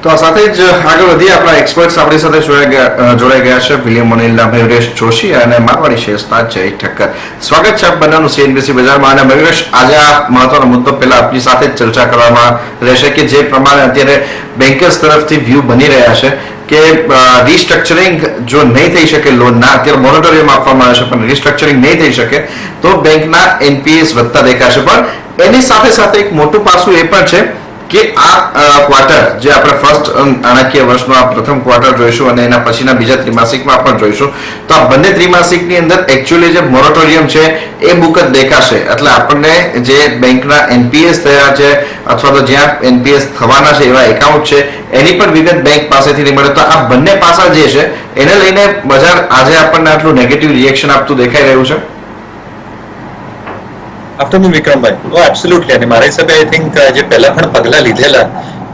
તો આ સાથે જ આગળ વધીએ. આપણા એક્સપર્ટ્સ આપણી સાથે જોડાઈ ગયા છે. વિલિયમ મોનિલના મયુરેશ જોશી અને મારવાડી શેર્સના જય ઠક્કર. સ્વાગત છે આપ બંનેનું સીએનબીસી બજારમાં. અને મયુરેશ, આજે આ મહત્વનો મુદ્દો પહેલા આપની સાથે જ ચર્ચા કરવામાં રહેશે કે જે પ્રમાણે અત્યારે બેન્કર્સ તરફથી વ્યૂ બની રહ્યા છે કે રિસ્ટ્રક્ચરિંગ જો નહીં થઈ શકે લોનના, અત્યારે મોરેટોરિયમ આપવામાં આવે છે પણ રિસ્ટ્રક્ચરિંગ નહીં થઈ શકે તો બેંકના એનપીએસ વધતા દેખાશે. પણ એની સાથે સાથે એક મોટું પાસું એ પણ છે કે આ ક્વાર્ટર જે આપણે ફર્સ્ટ નાણાકીય વર્ષનો આ પ્રથમ ક્વાર્ટર જોઈશું અને એના પછીના બીજા ત્રિમાસિકમાં પણ જોઈશું, તો આ બંને ત્રિમાસિકની અંદર એકચ્યુઅલી જે મોરેટોરિયમ છે એ બુક જ દેખાશે. એટલે આપણને જે બેંકના એનપીએસ થયા છે અથવા તો જ્યાં એનપીએસ થવાના છે એવા એકાઉન્ટ છે એની પણ વિગત બેંક પાસેથી નહીં મળે. તો આ બંને પાસા જે છે એને લઈને બજાર આજે આપણને આટલું નેગેટિવ રિએક્શન આપતું દેખાઈ રહ્યું છે. आफ्टरनून विक्रमભાઈ, એબ્સોલ્યુટલી. અને મારા હિસાબે આઈ થિંક જે પહેલા પણ પગલા લીધેલા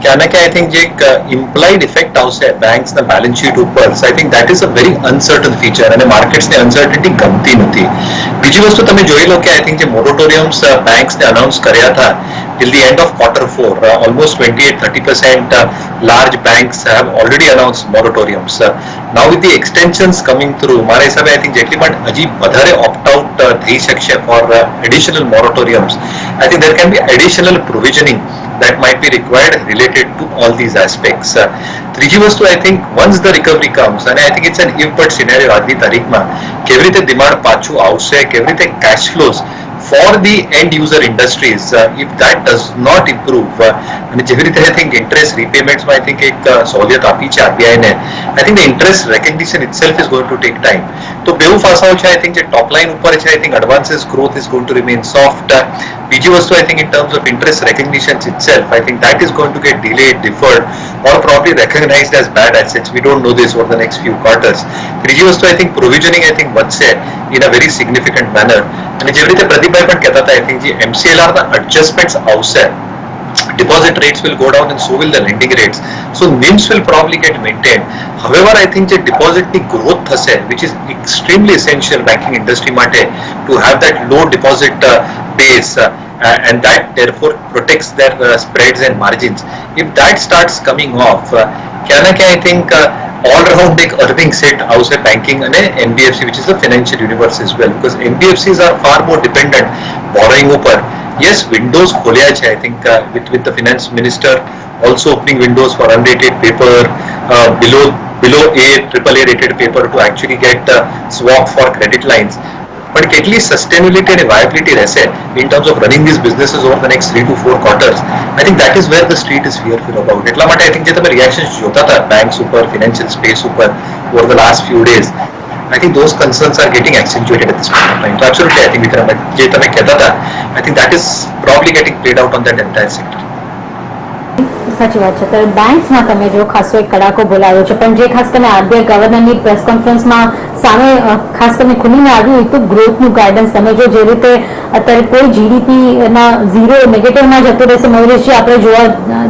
કે આના કે આઈ થિંક જે એક ઇમ્પ્લાઇડ ઇફેક્ટ આવશે બેંક્સના બેલેન્સ શીટ ઉપર, I think that is a very uncertain feature અને માર્કેટ્સને અનસર્ટનિટી ગમતી નથી. બીજી વસ્તુ તમે જોઈ લો કે આઈ થિંક જે મોરેટોરિયમ્સ બેંક્સને અનાઉન્સ કર્યા હતા till the end of Q4, almost 28-30% large banks have already announced moratoriums. Now with the extensions coming through, મારા હિસાબે આઈ થિંક જેટલી પણ હજી વધારે ઓપ્ટ આઉટ થઈ શકશે for additional moratoriums, I think there can be additional provisioning that might be required related to all these aspects. ત્રીજી વસ્તુ I think once the recovery comes, અને I think it's an if but scenario આજની તારીખમાં, કેવી રીતે demand પાછું આવશે, કેવી રીતે cash flows for the end user industries, if that does not improve, અને જેવી રીતે આઈ થિંક ઇન્ટરેસ્ટ રીપેમેન્ટ્સ માં આઈ થિંક એક સહુલિયત આપી છે આરબીઆઈ ને, I think the interest recognition itself is going to take time. તો બેઉ પાસાઓ છે. આઈ થિંક જે ટોપ લાઇન ઉપર છે I think advances growth is going to remain soft. બીજી વસ્તુ I think in terms of interest recognition itself, I think that is going to get delayed, deferred or probably recognized as bad assets. We don't know this over the next few quarters. ત્રીજી વસ્તુ I think provisioning I think વધશે in a very significant manner. અને જેવી રીતે પ્રદીપભાઈ પણ કહેતા હતા, આઈ think જે MCLR ના એડજસ્ટમેન્ટ્સ આવશે, deposit rates will go down and so will the lending rates. So NIMs will probably get maintained. However, I think the deposit ની growth થશે, which is extremely essential banking industry માટે to have that low deposit base, and that therefore protects their spreads and margins. If that starts coming off, ક્યાં ના ક્યાં I think all round એક earning set આવશે banking અને NBFC, which is the financial universe as well, because NBFCs are far more dependent borrowing ઉપર. Yes, windows ખોલ્યા છે I think with the finance minister also opening windows for unrated paper, below AAA rated paper to actually get swap for credit lines. પણ કેટલી sustainability અને viability રહેશે in terms of running these businesses over the next 3 to 4 quarters, I think that is where the street is fearful about. એટલા માટે I think જે તમે reactions જોતા હતા banks ઉપર, financial space ઉપર over the last few days, I think those concerns are getting accentuated at this point of time. So absolutely I think Vikram, જે તમે કહેતા હતા, I think that is probably getting played out on that entire sector. સાચી વાત છે. તો બેંક્સમાં તમે જો ખાસો એક કડાકો બોલાવ્યો છે, પણ જે ખાસ કરીને આરબીઆઈ ગવર્નરની પ્રેસ કોન્ફરન્સમાં સામે ખાસ કરીને ખુલીને આવ્યું હતું ગ્રોથનું ગાઈડન્સ. તમે જો જે રીતે અત્યારે કોઈ જીડીપીના ઝીરો નેગેટિવમાં જતો રહેશે મયુરેશજી, આપણે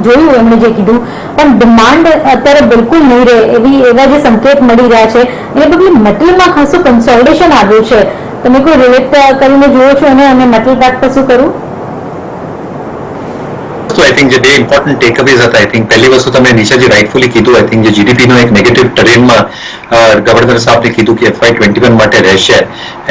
જોયું એમણે જે કીધું, પણ ડિમાન્ડ અત્યારે બિલકુલ નહીં રહે એવા જે સંકેત મળી રહ્યા છે. એ બદલે મેટલમાં ખાસું કન્સોલિડેશન આવ્યું છે. તમે કોઈ રિલેટ કરીને જોયો છો અને મેટલ પાર્ટ પર શું કરું? So I think જે બે ઇમ્પોર્ટન્ટ ટેકઅવેઝ હતા, આઈ થિંક પહેલી વસ્તુ તમે નિશાજી રાઇટફુલી કીધું, આઈ થિંક જે જીડીપી નો એક નેગેટિવ ટ્રેન્ડમાં ગવર્નર સાહેબે કીધું કે FY21 માટે રહેશે,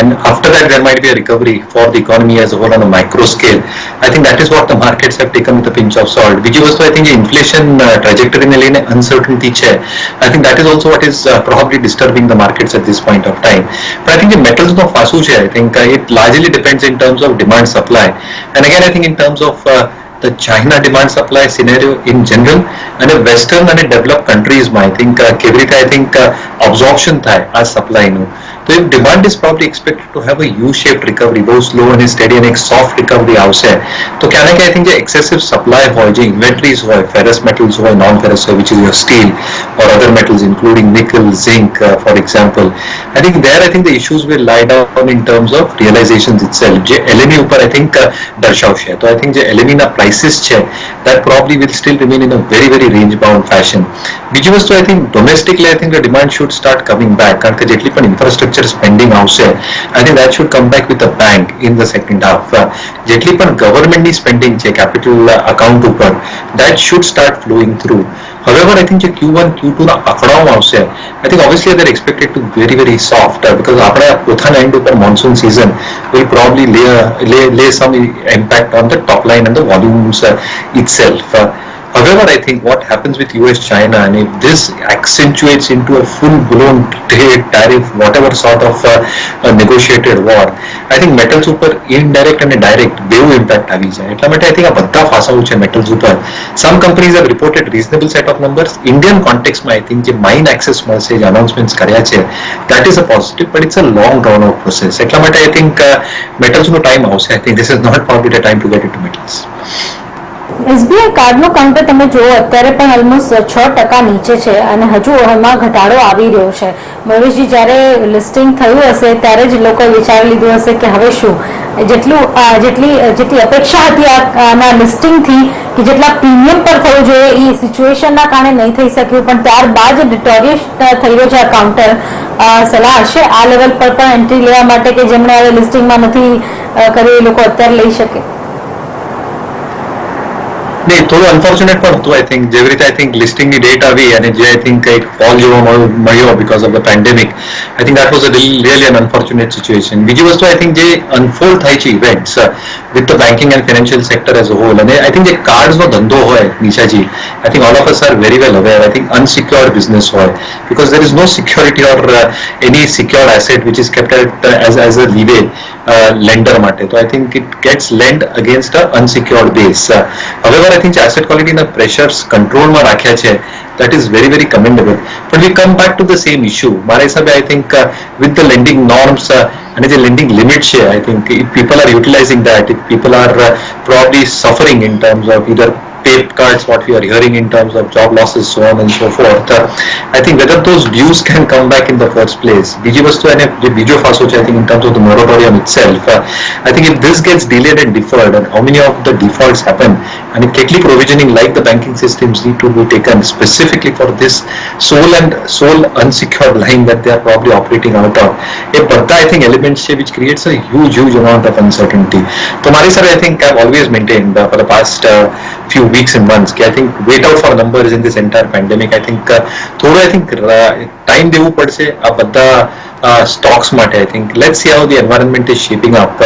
and after that there might be a recovery for the economy as a whole on a micro scale. I think that is what the markets have taken with a pinch of salt. બીજી વસ્તુ આઈ think જે inflation ટ્રેજેક્ટરીને લઈને uncertainty છે, I think that is also what is probably disturbing the markets at this point of time. પણ I think જે મેટલ્સનો પાસું છે, I think it largely depends in terms of demand supply, and again I think in terms of the China demand supply scenario in general અને western અને developed countries માં I think કેવી રીતે I think absorption થાય આ supply નું. So if demand is probably expected to have a U-shaped recovery, both slow and steady and a soft recovery આવશે, તો ક્યાં ના ક્યાં I think જે excessive supply હોય, જે inventories હોય, ferrous metals હોય, non-ferrous હોય, which is your steel or other metals including nickel, zinc for example, I think there I think the issues will lie down in terms of realizations itself. જે LME ઉપર I think દર્શાવશે. તો I think જે LME ના prices છે that probably will still remain in a very very range bound fashion. બીજી વસ્તુ I think domestically I think the demand should start coming back, કારણ કે જેટલી પણ infrastructure infrastructure spending આવશે, I think that should come back with a bang in the second half. જેટલી પણ ગવર્મેન્ટની સ્પેન્ડિંગ છે કેપિટલ અકાઉન્ટ ઉપર, that should start flowing through. However, I think જે Q1, Q2 ના આંકડાઓ આવશે, I think obviously they're expected to very, very soft because આપણે પોતાના એન્ડ ઉપર monsoon season will probably lay some impact on the top line and the volumes itself. However, I think what happens with US-China, and if this accentuates into a full-blown trade tariff, whatever sort of negotiated war, I think metals ઉપર indirect and direct બેઉ impact આવી જાય. એટલા માટે I think આ બધા ફાસાઓ છે metals ઉપર. Some companies have reported reasonable set of numbers. Indian context માં I think જે mine access મળશે, જે announcements કર્યા છે, that is a positive, but it's a long drawn out process. એટલા માટે I think metals નો time આવશે. I think this is not probably the time to get into metals. SBI કાર્ડનું counter તમે જુઓ અત્યારે પણ ઓલમોસ્ટ 6% નીચે છે અને હજુ એમાં ઘટાડો આવી રહ્યો છે. મયુરેશજી, જ્યારે લિસ્ટિંગ થયું હશે ત્યારે જ લોકોએ વિચારી લીધું હશે કે હવે શું, જેટલી અપેક્ષા હતી આના લિસ્ટિંગથી કે જેટલા પ્રીમિયમ પર થવું જોઈએ એ સિચ્યુએશનના કારણે નહીં થઈ શક્યું, પણ ત્યારબાદ ડિટોરિયસ થઈ રહ્યો છે આ કાઉન્ટર. સલાહ હશે આ લેવલ પર પણ એન્ટ્રી લેવા માટે કે જેમણે હવે લિસ્ટિંગમાં નથી કર્યું એ લોકો અત્યારે લઈ શકે? નહીં, થોડું અનફોર્ચ્યુનેટ પણ હતું. આઈ થિંક જેવી રીતે આઈ થિંક લિસ્ટિંગની ડેટ આવી અને જે આઈ થિંક એક ફોલ જેવો મળ્યો because of the pandemic, I think that was a really N unfortunate situation. બીજી વસ્તુ આઈ થિંક જે અનફોલ્ડ થાય છે events with the banking and financial sector as a hall, અને આઈ થિંક જે કાર્ડ્સનો ધંધો હોય નિશાજી, I think all of us are very well aware, I think unsecured business હોય because there is no security or any secured asset which is kept as a લીવે lander માટે. તો આઈ think it gates land against a unsecured base. However, I think asset quality na pressures control માં રાખ્યા છે, that is very, very commendable. But we come back to the same issue. મારા હિસાબે I think with the lending norms અને જે lending limit છે, I think if people are utilizing that, if people are probably suffering in terms of either tape cards, what we are hearing in terms of job losses, so on and so forth, I think whether those dues can come back in the first place. બીજી વસ્તુ અને જે બીજો ફાસો છે I think in terms of the moratorium itself, I think if this gets delayed and deferred and how many of the defaults happen and કેટલી provisioning like the banking systems need to be taken specifically for this sole unsecured line that they are probably operating out of, એ બધા I think elements છે which creates a huge amount of uncertainty. તો મારી સાથે I think I've always maintained for the past few weeks and months કે I think wait out for numbers in this entire pandemic. I think થોડું I think time દેવું પડશે આ બધા stocks માટે. I think let's see how the environment is shaping up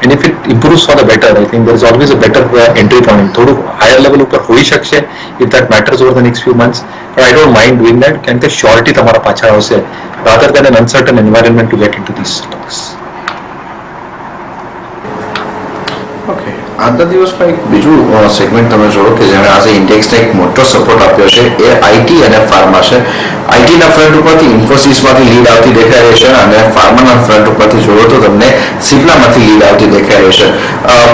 and if it improves for the better, I think there is always a better entry point. થોડું higher level ઉપર હોઈ શકશે if that matters over the next few months, but I don't mind doing that કારણ કે surety તમારા પાછળ આવશે rather than an uncertain environment to get into these stocks. Okay, આજના દિવસમાં એક બીજું સેગમેન્ટ તમે જોયો કે જેણે આજે ઇન્ડેક્સને એક મોટો સપોર્ટ આપ્યો છે એ આઈટી અને ફાર્મા છે. આઈટીના ફ્રન્ટ ઉપરથી ઇન્ફોસિસમાંથી લીડ આવતી દેખાઈ રહી છે અને ફાર્માના ફ્રન્ટ ઉપરથી જોયો તો તમને સિપ્લામાંથી લીડ આવતી દેખાઈ રહી છે.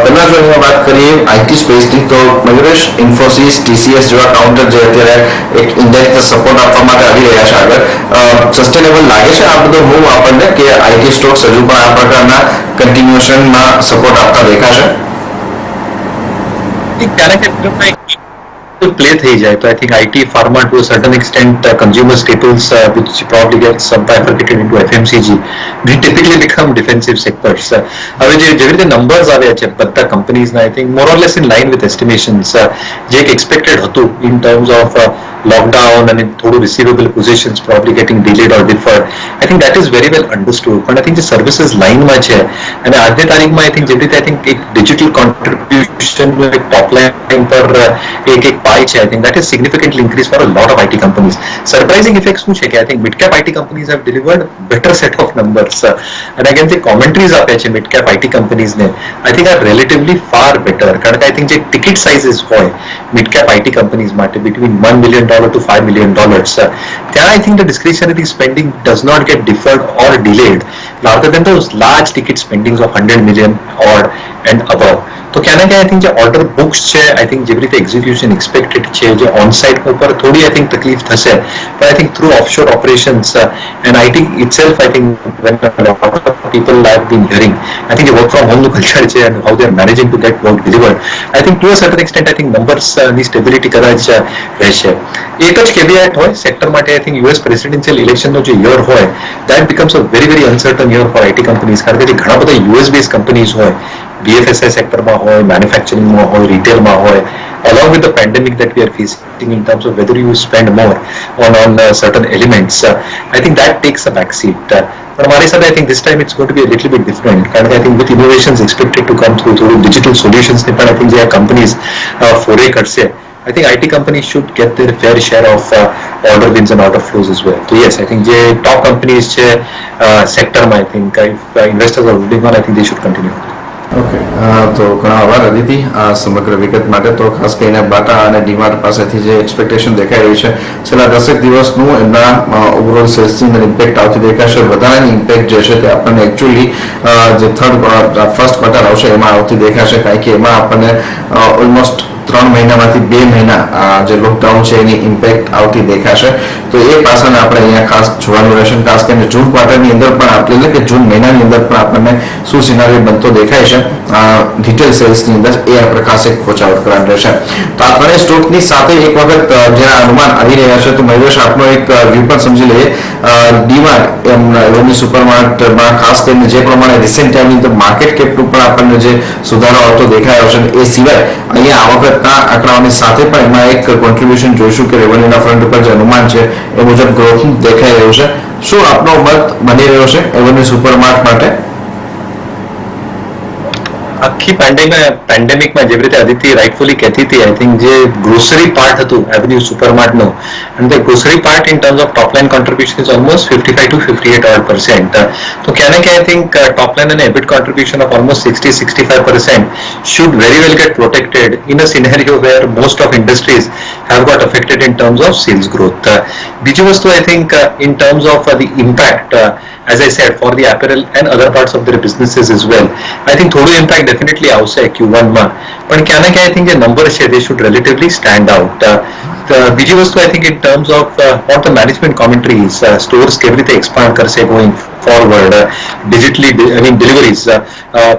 પહેલા જો અહીંયા વાત કરીએ આઈટી સ્પેસની તો મયુરેશ, ઇન્ફોસિસ, ટીસીએસ જેવા કાઉન્ટર જે અત્યારે એક ઇન્ડેક્સને સપોર્ટ આપવા માટે આવી રહ્યા છે આગળ, સસ્ટેનેબલ લાગે છે આ બધો મૂવ આપણને કે આઈટી સ્ટોક્સ હજુ પણ આ પ્રકારના કન્ટિન્યુએશનમાં સપોર્ટ આપતા દેખાશે? play થઈ જાય તો I think IT, pharma to a certain extent, consumer staples which probably gets bifurcated into FMCG, we typically become defensive sectors. હવે જેવી રીતે numbers આવ્યા છે બધા companies ના I think more or less in line with estimations, જે expected હતું in terms of lockdown and થોડું receivable positions probably getting delayed or deferred. I think that is very well understood. પણ I think જે services line માં છે અને આજની તારીખમાં I think જેવી રીતે I think એક digital contribution એક top line પર એક pie છે, I think that is significantly increased for a lot of IT companies. Surprising effect શું છે કે I think mid cap IT companies have delivered better set of numbers and again જે commentaries આપ્યા છે mid cap IT companies ને I think are relatively far better કારણ કે I think જે ticket sizes હોય mid cap IT companies માટે between $1 million to $5 million, ત્યાં I think the discretionary spending does not get deferred or delayed rather than those large ticket spendings of 100 million or and above. તો ક્યાં ને ક્યાં I think જે order books છે I think જેવી રીતે execution expected છે જે on site ઉપર થોડી I think તકલીફ થશે, but I think through offshore operations and IT itself I think when a lot of people have been hearing. I think the work from home culture છે and how they are managing to get work delivered. I think to a certain extent I think numbers ની stability કદાચ રહેશે. એક જ caveat હોય sector માટે I think US presidential election નો જે year હોય that becomes a very very uncertain year for IT companies કારણ કે જે ઘણા બધા US based companies હોય BFSI સેક્ટરમાં હોય મેન્યુફેક્ચરિંગમાં હોય રિટેલમાં હોય along with the pandemic that we are facing in terms of whether you spend more on certain elements, I think that takes a back seat. But हमारे साथ I think this time it's going to be a little bit different. And I think with innovations expected to come through digital solutions, but I think there are companies foray करसे. I think IT companies should get their fair share of order wins and order flows as well. So yes, I think the top companies છે sector માં I think if investors are holding on, I think they should continue. Okay તો ઘણા આભાર અદિતિ આ સમગ્ર વિગત માટે. તો ખાસ કરીને બાટા અને ડીમાર્ટ પાસેથી જે એક્સપેક્ટેશન દેખાઈ રહી છે છેલ્લા 10 દિવસનું એમના ઓવરઓલ સેલ્સની અંદર ઇમ્પેક્ટ આવતી દેખાશે. વધારાની ઇમ્પેક્ટ જે છે તે આપણને એકચ્યુઅલી જે ફર્સ્ટ ક્વાર્ટર આવશે એમાં આવતી દેખાશે કારણ કે એમાં આપણને ઓલમોસ્ટ 3 મહિનામાંથી 2 મહિના જે લોકડાઉન છે એની ઇમ્પેક્ટ આવતી દેખાશે. તો એ પાસાને આપણે અહીંયા ખાસ જોવાનું રહેશે. ખાસ કરીને જૂન ક્વાર્ટરની અંદર પણ એટલે કે જૂન મહિનાની અંદર પણ આપણને શું સિનારીઓ બનતો દેખાય છે રિટેલ સેલ્સની અંદર એ આપણે ખાસ એક વોચ આઉટ કરવાનું રહેશે. તો આ ત્રણેય સ્ટોકની સાથે એક વખત જેના અનુમાન આવી રહ્યા છે તો મહેશ આપનો એક વ્યૂ પણ સમજી લઈએ. ડીમાર્ટ એવોની સુપરમાર્કેટમાં ખાસ કરીને જે પ્રમાણે રિસેન્ટ ટાઈમની અંદર માર્કેટ કેપનું પણ આપણને જે સુધારો આવતો દેખાયો છે એ સિવાય અહીંયા આ વખતના આંકડાઓની સાથે પણ એમાં એક કોન્ટ્રીબ્યુશન જોઈશું કે રેવન્યુના ફ્રન્ટ ઉપર જે અનુમાન છે એ મુજબ ગ્રોથ દેખાઈ રહ્યું છે. શું આપનો મત બની રહ્યો છે એવોની સુપરમાર્ટ માટે? આખી પેન્ડેમિકમાં જેવી રીતે અદિતિ રાઇટફુલી કહેતી હતી આઈ થિંક જે ગ્રોસરી પાર્ટ હતું એવન્યુ સુપરમાર્ટનું અને the grocery part in terms of top line contribution is almost 55 to 58% તો ક્યાં ને ક્યાં આઈ થિંક ટોપ લાઇન અને EBIT contribution of almost 60-65% should very well get protected in a scenario where most of industries have got affected in terms of sales growth. બીજી વસ્તુ I think in terms of the impact as I said for the apparel and other parts of their businesses as well, I think થોડું impact definitely આવશે Q1 માં પણ ક્યાં ને ક્યાં I think જે નંબર છે they should relatively stand out. બીજી વસ્તુ I think in terms of what the management commentary is, stores કેવી રીતે expand કરશે going forward, digitally deliveries,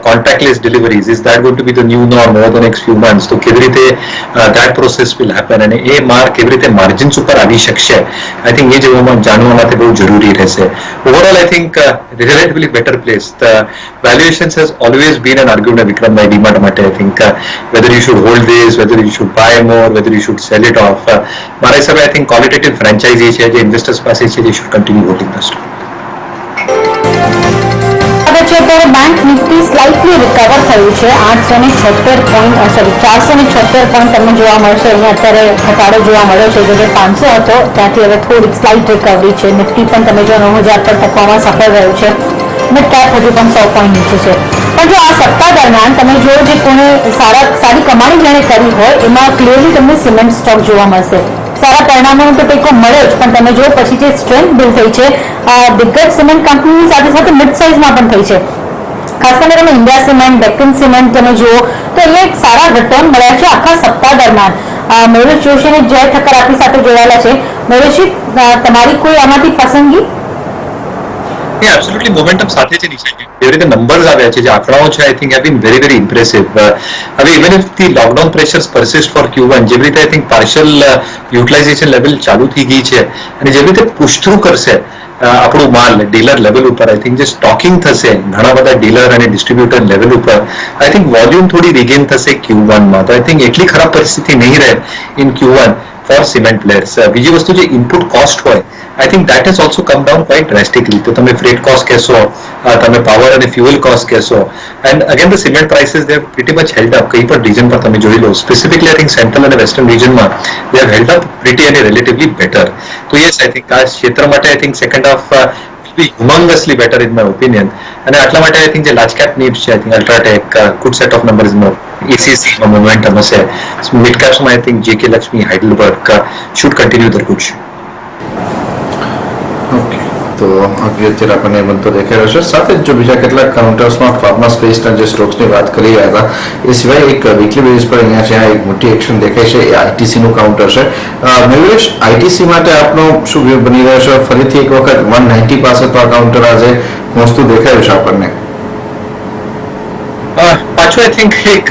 contactless deliveries, is that going to be the new norm over the next few months? તો કેવી રીતે that process will happen અને એ કેવી રીતે margins ઉપર આવી શકશે I think એ જાણવા માટે બહુ જરૂરી રહેશે. Overall I think relatively better place. The valuations has always been an argument Vikram by DMart માટે I think whether you should hold this, whether you should buy more, whether you should sell it off. મારા હિસાબે I think qualitative franchisee છે જે investors પાસે છે they should continue holding the stock. ત્યારે bank Nifty slightly recover થયું છે 476 point તમને જોવા મળશે. અહીંયા અત્યારે ઘટાડો જોવા મળ્યો છે જે 500 હતો ત્યાંથી હવે થોડીક સ્લાઇટ રિકવરી છે. નિફ્ટી પણ તમે જો 9000 પર ટકવામાં સફળ રહ્યું છે. મિડ કેપ હજુ પણ 100 પોઈન્ટ નીચે છે. પણ જો આ સપ્તાહ દરમિયાન તમે જો જે કોને સારી કમાણી જેણે કરી હોય એમાં ક્લિયરલી તમને સિમેન્ટ સ્ટોક જોવા મળશે. સારા પરિણામોનો તો ટેકો મળ્યો જ પણ તમે જો પછી જે સ્ટ્રેન્થ બિલ્ડ થઈ છે દિગ્ગજ સિમેન્ટ કંપનીની સાથે સાથે મિડ સાઇઝમાં પણ થઈ છે. ખાસ કરીને તમે ઇન્ડિયા સિમેન્ટ, ડેક્કન સિમેન્ટ તમે જુઓ તો અહીંયા એક સારા રિટર્ન મળ્યા છે આખા સપ્તાહ દરમિયાન. મયુરેશ જોશી અને જય ઠક્કર આપણી સાથે જોડાયેલા છે. મયુરેશજી તમારી કોઈ આમાંથી પસંદગી? એબ્સોલ્યુટલી મોમેન્ટમ સાથે છે નીચે જેવી રીતે નંબર્સ આવ્યા છે જે આંકડાઓ છે I think have been very very impressive. હવે even if the lockdown pressures persist for Q1 જેવી રીતે I think partial utilisation level ચાલુ થઈ ગઈ છે અને જેવી રીતે પુશ થ્રુ કરશે આપણું માલ ડીલર લેવલ ઉપર આઈ થિંક જે સ્ટોકિંગ થશે ઘણા બધા ડીલર અને ડિસ્ટ્રીબ્યુટર લેવલ ઉપર આઈ થિંક વોલ્યુમ થોડી રિગેન થશે Q1 માં. તો આઈ થિંક એટલી ખરાબ પરિસ્થિતિ નહીં રહે in Q1 four cement players. બીજી વસ્તુ જે ઇનપુટ કોસ્ટ હોય I think that has also come down quite drastically. તો તમે freight cost કહેશો, તમે power અને fuel cost કહેશો, and again the cement prices they have pretty much held up. કઈ પણ region પર તમે જોઈ લો, specifically I think central અને western region માં they have held up pretty and relatively better. તો yes I think આ ક્ષેત્ર માટે I think second half will be humongously better in my opinion. અને આટલા માટે I think જે large cap names છે I think Ultratech, good set of numbers in ACC માં momentum હશે. Mid caps માં I think JK Lakshmi, Heidelberg should continue their good show. Okay તો અત્યારે આપણને બનતો દેખાઈ રહ્યો છે. સાથે જ જો બીજા કેટલાક કાઉન્ટર્સમાં ફાર્મા સ્પેસના જે સ્ટોક્સની વાત કરી રહ્યા હતા એ સિવાય એક વીકલી બેઝ પર અહીંયા જ્યાં એક મોટી એક્શન દેખાય છે એ આઈટીસીનું કાઉન્ટર છે. મયુરેશ, આઈટીસી માટે આપનો શું વ્યૂ બની રહ્યો છે? ફરીથી એક વખત 190 પાસે તો આ કાઉન્ટર આજે પહોંચતું દેખાયું છે આપણને. પાછું આઈ થિંક એક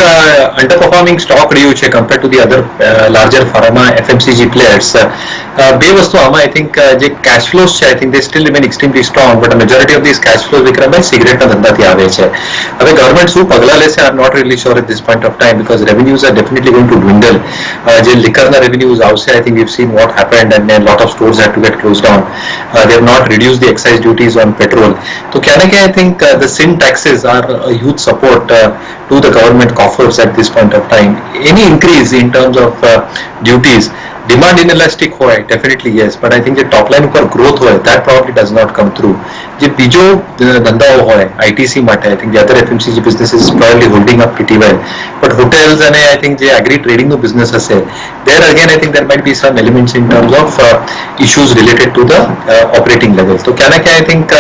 અંડરપરફોર્મિંગ સ્ટોક રહ્યું છે compare to the other larger pharma FMCG players. બે વસ્તુ આમાં આઈ થિંક જે કેશ ફ્લોઝ છે I think they still remain extremely strong, but majority of this cash flows વિક્રમભાઈ સિગરેટના ધંધાથી આવે છે. હવે ગવર્મેન્ટ શું પગલા લેશે I am not really sure at this point of time, because revenues are definitely going to dwindle. જે લિકરના રેવન્યુઝ આવશે I think we've seen vote happened and lot of stores had to get close down. they have not reduced the excise duties on petrol. So can I think the sin taxes are a huge support to the government coffers at this point of time. Any increase in terms of duties, demand inelastic હોય definitely yes, but I think the top line ઉપર growth હોય that probably does not come through. જે બીજો ધંધાઓ હોય ITC માટે I think the other FMCG businesses is probably holding up pretty well, but hotels અને I think જે agri trading નો business હશે there again I think there might be some elements in terms of issues related to the operating level. So can I think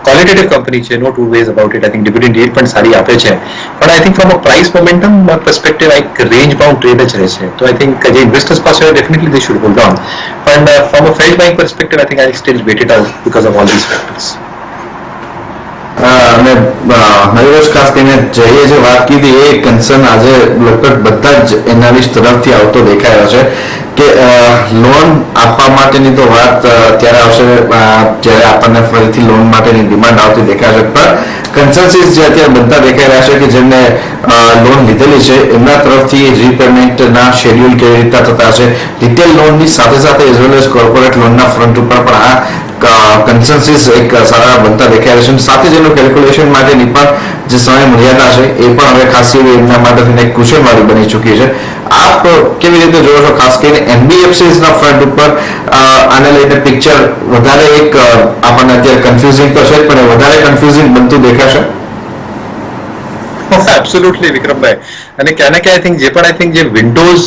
qualitative company છે, no two ways about it. I think dividend yield પણ સારી આપે છે, but I think from a price momentum perspective એક range bound trade જ રહેશે. So I think જે investors પાસે હોય definitely they should hold on, but from a fresh buying perspective I think I'll still wait it out because of all these factors. અને મયુરેશ, ખાસ કરીને જઈએ જે વાત કીધી એ કન્સર્ન આજે લગભગ બધા જ એનાલિસ્ટ તરફથી આવતો દેખાયો છે કે લોન આપવા માટેની તો વાત ત્યારે આવશે જ્યારે આપણને ફરીથી લોન માટેની ડિમાન્ડ આવતી દેખાશે, પણ કન્સન્સિસ જે અત્યારે બનતા દેખાઈ રહ્યા છે કે જેમને લોન લીધેલી છે એમના તરફથી રીપેમેન્ટના શેડ્યુલ કેવી રીતના થતા હશે, રિટેલ લોનની સાથે સાથે એઝ વેલ એઝ કોર્પોરેટ લોનના ફ્રન્ટ ઉપર પણ આ કન્સન્સિસ એક સારા બનતા દેખાય છે. સાથે જ એનું કેલ્ક્યુલેશન માટેની પણ જે સમય મર્યાદા છે એ પણ હવે ખાસ એવી એમના માટે એક કુશળવાળી બની ચૂકી છે. આપ કેવી રીતે જોવો છો, ખાસ કરીને NBFCs ના ફ્રન્ટ ઉપર આને લઈને પિક્ચર વધારે એક આપણને અત્યારે કન્ફ્યુઝિંગ તો છે પણ વધારે કન્ફ્યુઝિંગ બનતું દેખાશે? Absolutely વિક્રમભાઈ, અને ક્યાં કે I think જે પણ I think જે વિન્ડોઝ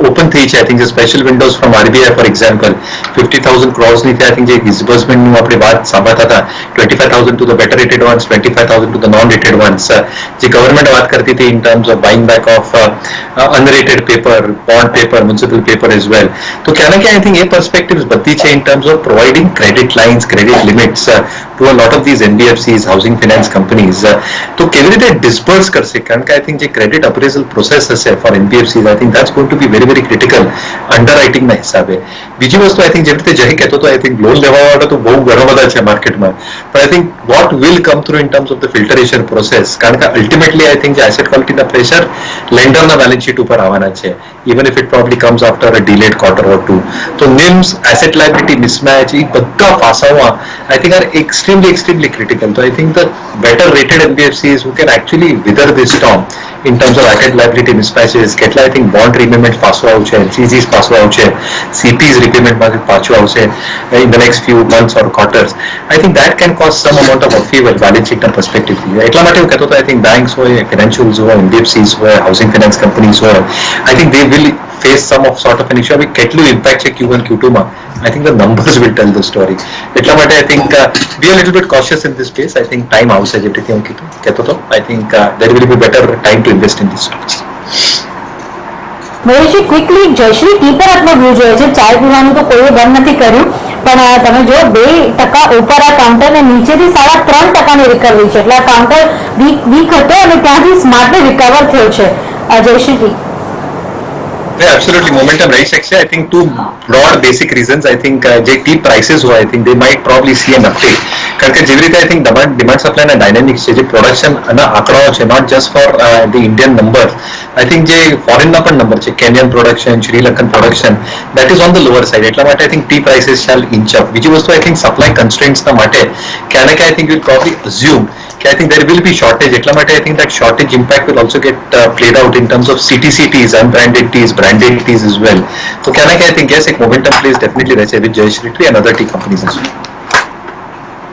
ઓપન થઈ છે I think જે special Windows from RBI for example 50,000 crores ની I think જે ડિસબર્સમેન્ટ નું આપણે વાત સાંભળતા હતા 25,000 to the better rated ones, 25,000 to the non rated ones, જે ગવર્મેન્ટ વાત કરતી હતી in terms of buying back of unrated paper, bond paper, municipal paper as well. તો ક્યાં કે I think એ પર્સપેક્ટિવ્સ બધી છે in terms of providing credit lines, credit limits to a lot of these NBFCs, housing finance companies. તો કેવી રીતે ડિસ્બર્સ કરશે, કારણ કે I think જે ક્રેડિટ અપ્રેઝલ પ્રોસેસ હશે four NBFCs I think that's going to be very very critical અંડરરાઇટિંગ ના હિસાબે. બીજી વસ્તુ I think જે રીતે જય કહેતો તો I think લોન લેવા વાળા તો બહુ ઘણા બધા છે માર્કેટમાં, but I think what will come through in terms of the filtration process, કારણ કે અલ્ટિમેટલી I think જે એસેટ ક્વોલિટીના પ્રેશર લેન્ડરના બેલેન્સ શીટ ઉપર આવવાના છે, even if it probably comes after a delayed quarter or two. તો NIMs, asset liability mismatch, એ બધા પાસાઓ I think are extremely critical. So I think the better rated NBFCs who can actually wither this storm in terms of asset liability mismatches, કેટલા I think bond repayment પાછું આવશે, CCs પાછું આવશે, CPs repayment માંથી પાછું આવશે in the next few months or quarters. I think that can cause some amount of upheaval balance sheet perspective. એટલા માટે હું કહેતો હતો I think banks હોય, financials હોય, NBFCs હોય, housing finance companies હોય, I think they will face some of sort of an issue. કેટલું impact છે Q1 Q2 માં I think the numbers will tell the story. એટલા માટે I think be a little bit cautious in this space. I think time આવશે જે રીતે હું કહેતો હતો. I think there will be better time to invest in these stocks. Maheshji, quickly Jayshree tea પર આપનો વ્યૂ જોઈએ છે. ચાય પીવાનું તો કોઈએ બંધ નથી કર્યું, પણ તમે જો 2% ઉપર આ કાઉન્ટર ને નીચેથી 3.5% રિકવરી છે, એટલે આ કાઉન્ટર વીક હતો અને ત્યાંથી સ્માર્ટલી રિકવર થયો છે. જયશ્રી, Yeah, absolutely. Momentum રહી શકશે. I think two broad basic reasons. I think જે key prices હોય I think they might probably see an uptake. કારણ કે જેવી રીતે I think demand supply ના dynamics છે, જે પ્રોડક્શન ના આંકડાઓ છે, not just for the Indian numbers. I think જે foreign ના પણ નંબર છે, Kenyan production, Sri Lankan production, that is on the lower side. એટલા માટે I think tea prices shall inch up. બીજી વસ્તુ I think supply constraints ના માટે ક્યાંક I think you'll probably assume I think there will be shortage. એટલા માટે I think that shortage impact will also get played out in terms of CTC teas, unbranded teas, branded teas as well. So can I think yes, એક momentum plays definitely રહેશે with Jayashree Tea and other tea companies as well.